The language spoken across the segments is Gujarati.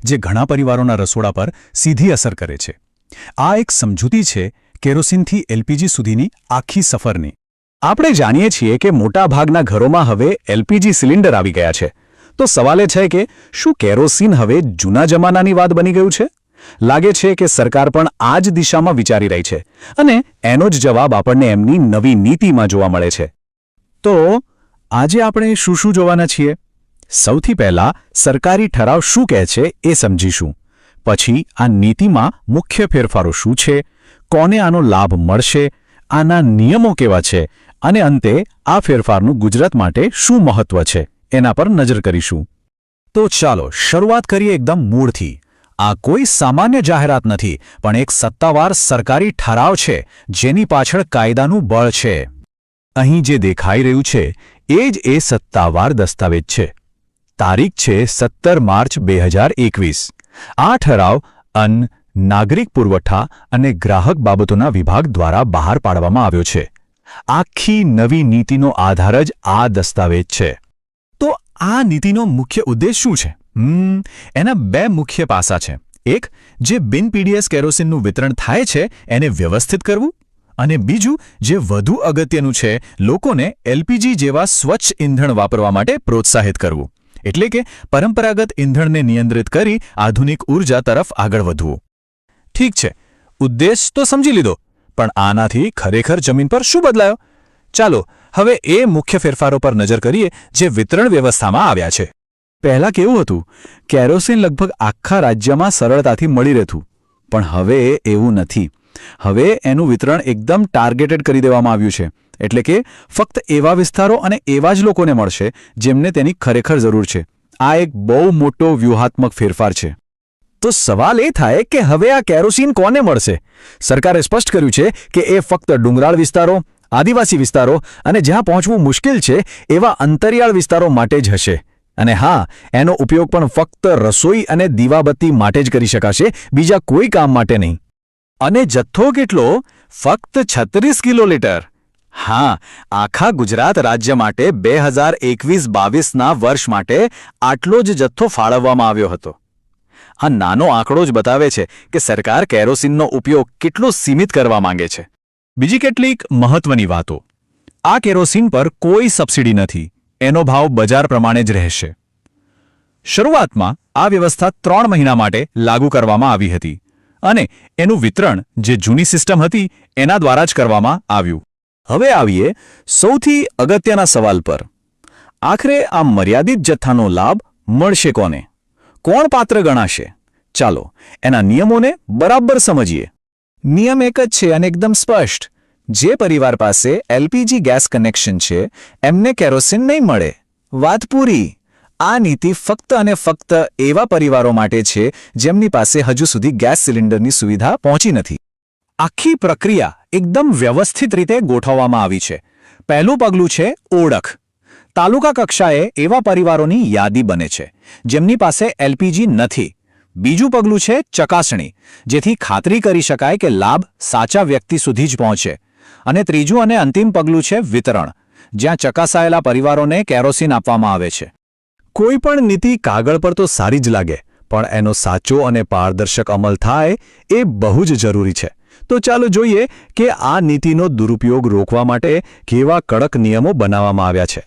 જે ઘણા પરિવારોના રસોડા પર સીધી અસર કરે છે. આ એક સમજૂતી છે કેરોસીનથી એલપીજી સુધીની આખી સફરની. આપણે જાણીએ છીએ કે મોટાભાગના ઘરોમાં હવે એલપીજી સિલિન્ડર આવી ગયા છે. તો સવાલ એ છે કે શું કેરોસીન હવે જૂના જમાનાની વાત બની ગયું છે? લાગે છે કે સરકાર પણ આ જ દિશામાં વિચારી રહી છે અને એનો જ જવાબ આપણને એમની નવી નીતિમાં જોવા મળે છે. તો આજે આપણે શું જોવાના છીએ? સૌથી પહેલા સરકારી ઠરાવ શું કહે છે એ સમજીશું. પછી આ નીતિમાં મુખ્ય ફેરફારો શું છે, કોને આનો લાભ મળશે, આના નિયમો કેવા છે અને અંતે આ ફેરફારનું ગુજરાત માટે શું મહત્વ છે એના પર નજર કરીશું. તો ચાલો શરૂઆત કરીએ એકદમ મૂળથી. આ કોઈ સામાન્ય જાહેરાત નથી, પણ એક સત્તાવાર સરકારી ઠરાવ છે જેની પાછળ કાયદાનું બળ છે. અહીં જે દેખાઈ રહ્યું છે એ જ એ સત્તાવાર દસ્તાવેજ છે. તારીખ છે 17 માર્ચ 2021. આ ઠરાવ અન્ન, નાગરિક પુરવઠા અને ગ્રાહક બાબતોના વિભાગ દ્વારા બહાર પાડવામાં આવ્યો છે. આખી નવી નીતિનો આધાર જ આ દસ્તાવેજ છે. તો આ નીતિનો મુખ્ય ઉદ્દેશ શું છે? એના બે મુખ્ય પાસા છે. એક, જે બિન પીડીએસ કેરોસીનનું વિતરણ થાય છે એને વ્યવસ્થિત કરવું, અને બીજું જે વધુ અગત્યનું છે, લોકોને એલપીજી જેવા સ્વચ્છ ઇંધણ વાપરવા માટે પ્રોત્સાહિત કરવું. એટલે કે પરંપરાગત ઇંધણને નિયંત્રિત કરી આધુનિક ઉર્જા તરફ આગળ વધવું. ઠીક છે, ઉદ્દેશ તો સમજી લીધો, પણ આનાથી ખરેખર જમીન પર શું બદલાયો? ચાલો હવે એ મુખ્ય ફેરફારો પર નજર કરીએ જે વિતરણ વ્યવસ્થામાં આવ્યા છે. પહેલાં કેવું હતું? કેરોસીન લગભગ આખા રાજ્યમાં સરળતાથી મળી રહેતું, પણ હવે એવું નથી. હવે એનું વિતરણ એકદમ ટાર્ગેટેડ કરી દેવામાં આવ્યું છે. એટલે કે ફક્ત એવા વિસ્તારો અને એવા જ લોકોને મળશે જેમને તેની ખરેખર જરૂર છે. આ એક બહુ મોટો વ્યૂહાત્મક ફેરફાર છે. તો સવાલ એ થાય કે હવે આ કેરોસીન કોને મળશે? સરકારે સ્પષ્ટ કર્યું છે કે એ ફક્ત ડુંગરાળ વિસ્તારો, આદિવાસી વિસ્તારો અને જ્યાં પહોંચવું મુશ્કેલ છે એવા અંતરિયાળ વિસ્તારો માટે જ હશે. અને હા, એનો ઉપયોગ પણ ફક્ત રસોઈ અને દીવાબત્તી માટે જ કરી શકાશે, બીજા કોઈ કામ માટે નહીં. અને જથ્થો કેટલો? ફક્ત 36 કિલોલીટર. હા, આખા ગુજરાત રાજ્ય માટે 2021-22ના વર્ષ માટે આટલો જ જથ્થો ફાળવવામાં આવ્યો હતો. આ નાનો આંકડો જ બતાવે છે કે સરકાર કેરોસીનનો ઉપયોગ કેટલો સીમિત કરવા માંગે છે. બીજી કેટલીક મહત્વની વાતો. આ કેરોસીન પર કોઈ સબસિડી નથી. એનો ભાવ બજાર પ્રમાણે જ રહેશે. શરૂઆતમાં આ વ્યવસ્થા 3 મહિના માટે લાગુ કરવામાં આવી હતી અને એનું વિતરણ જે જૂની સિસ્ટમ હતી એના દ્વારા જ કરવામાં આવ્યું. હવે આવીએ સૌથી અગત્યના સવાલ પર. આખરે આ મર્યાદિત જથ્થાનો લાભ મળશે કોને? કોણ પાત્ર ગણાશે? ચાલો એના નિયમોને બરાબર સમજીએ. નિયમ એક જ છે અને એકદમ સ્પષ્ટ. જે પરિવાર પાસે એલપીજી ગેસ કનેક્શન છે એમને કેરોસીન નહીં મળે. વાત પૂરી. આ નીતિ ફક્ત અને ફક્ત એવા પરિવારો માટે છે જેમની પાસે હજુ સુધી ગેસ સિલિન્ડરની સુવિધા પહોંચી નથી. આખી પ્રક્રિયા એકદમ વ્યવસ્થિત રીતે ગોઠવવામાં આવી છે. પહેલું પગલું છે ઓળખ. તાલુકા કક્ષાએ એવા પરિવારોની યાદી બને છે જેમની પાસે એલપીજી નથી. બીજું પગલું છે ચકાસણી, જેથી ખાતરી કરી શકાય કે લાભ સાચા વ્યક્તિ સુધી જ પહોંચે. અને ત્રીજું અને અંતિમ પગલું છે વિતરણ, જ્યાં ચકાસાયેલા પરિવારોને કેરોસીન આપવામાં આવે છે. કોઈ પણ નીતિ કાગળ પર તો સારી જ લાગે, પણ એનો સાચો અને પારદર્શક અમલ થાય એ બહુ જ જરૂરી છે. તો ચાલો જોઈએ કે આ નીતિનો દુરુપયોગ રોકવા માટે કેવા કડક નિયમો બનાવવામાં આવ્યા છે.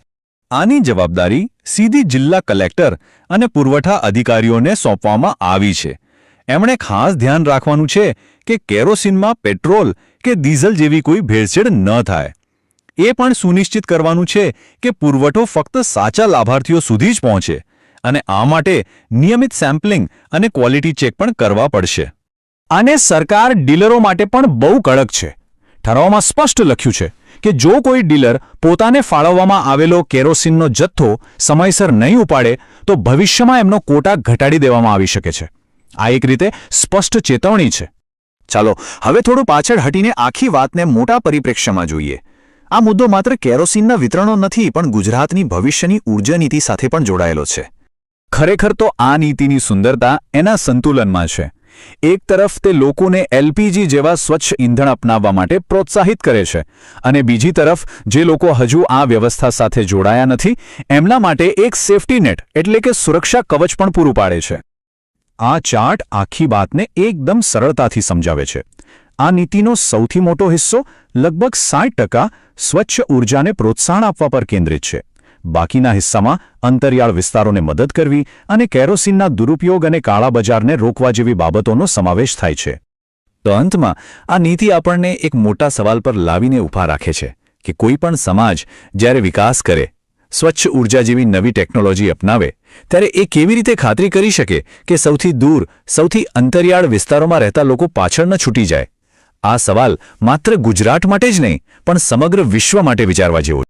આની જવાબદારી સીધી જિલ્લા કલેક્ટર અને પુરવઠા અધિકારીઓને સોંપવામાં આવી છે. એમણે ખાસ ધ્યાન રાખવાનું છે કે કેરોસીનમાં પેટ્રોલ કે ડીઝલ જેવી કોઈ ભેળસેળ ન થાય. એ પણ સુનિશ્ચિત કરવાનું છે કે પુરવઠો ફક્ત સાચા લાભાર્થીઓ સુધી જ પહોંચે, અને આ માટે નિયમિત સેમ્પલિંગ અને ક્વોલિટી ચેક પણ કરવા પડશે. અને સરકાર ડીલરો માટે પણ બહુ કડક છે. ઠરાવમાં સ્પષ્ટ લખ્યું છે કે જો કોઈ ડીલર પોતાને ફાળવવામાં આવેલો કેરોસીનનો જથ્થો સમયસર નહીં ઉપાડે તો ભવિષ્યમાં એમનો કોટા ઘટાડી દેવામાં આવી શકે છે. આ એક રીતે સ્પષ્ટ ચેતવણી છે. ચાલો હવે થોડું પાછળ હટીને આખી વાતને મોટા પરિપ્રેક્ષ્યમાં જોઈએ. આ મુદ્દો માત્ર કેરોસીનના વિતરણો નથી, પણ ગુજરાતની ભવિષ્યની ઉર્જા નીતિ સાથે પણ જોડાયેલો છે. ખરેખર તો આ નીતિની સુંદરતા એના સંતુલનમાં છે. એક તરફ તે લોકોને એલપીજી જેવા સ્વચ્છ ઇંધણ અપનાવવા માટે પ્રોત્સાહિત કરે છે, અને બીજી તરફ જે લોકો હજુ આ વ્યવસ્થા સાથે જોડાયા નથી એમના માટે એક સેફ્ટી નેટ એટલે કે સુરક્ષા કવચ પણ પૂરું પાડે છે. આ ચાર્ટ આખી વાતને એકદમ સરળતાથી સમજાવે છે. આ નીતિનો સૌથી મોટો હિસ્સો લગભગ 60% સ્વચ્છ ઉર્જાને પ્રોત્સાહન આપવા પર કેન્દ્રિત છે. બાકીના હિસ્સામાં અંતરિયાળ વિસ્તારોને મદદ કરવી અને કેરોસીનના દુરુપયોગ અને કાળા બજારને રોકવા જેવી બાબતોનો સમાવેશ થાય છે. તો અંતમાં આ નીતિ આપણને એક મોટા સવાલ પર લાવીને ઊભા રાખે છે કે કોઈ પણ સમાજ જ્યારે વિકાસ કરે, સ્વચ્છ ઉર્જા જેવી નવી ટેકનોલોજી અપનાવે, ત્યારે એ કેવી રીતે ખાતરી કરી શકે કે સૌથી દૂર, સૌથી અંતરિયાળ વિસ્તારોમાં રહેતા લોકો પાછળ ન છૂટી જાય? આ સવાલ માત્ર ગુજરાત માટે જ નહીં, પણ સમગ્ર વિશ્વ માટે વિચારવા જેવો છે.